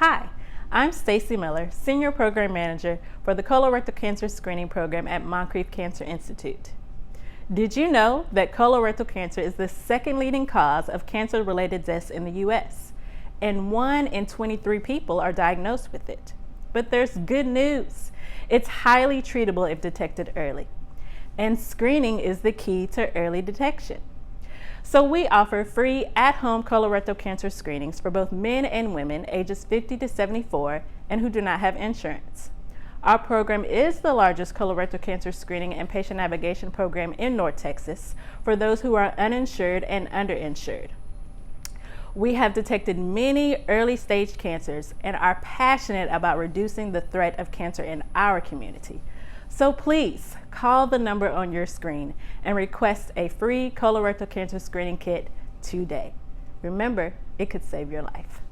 Hi, I'm Stacy Miller, Senior Program Manager for the Colorectal Cancer Screening Program at Moncrief Cancer Institute. Did you know that colorectal cancer is the second leading cause of cancer-related deaths in the U.S., and 1 in 23 people are diagnosed with it? But there's good news. It's highly treatable if detected early, and screening is the key to early detection. So we offer free at-home colorectal cancer screenings for both men and women ages 50 to 74 and who do not have insurance. Our program is the largest colorectal cancer screening and patient navigation program in North Texas for those who are uninsured and underinsured. We have detected many early-stage cancers and are passionate about reducing the threat of cancer in our community. So please call the number on your screen and request a free colorectal cancer screening kit today. Remember, it could save your life.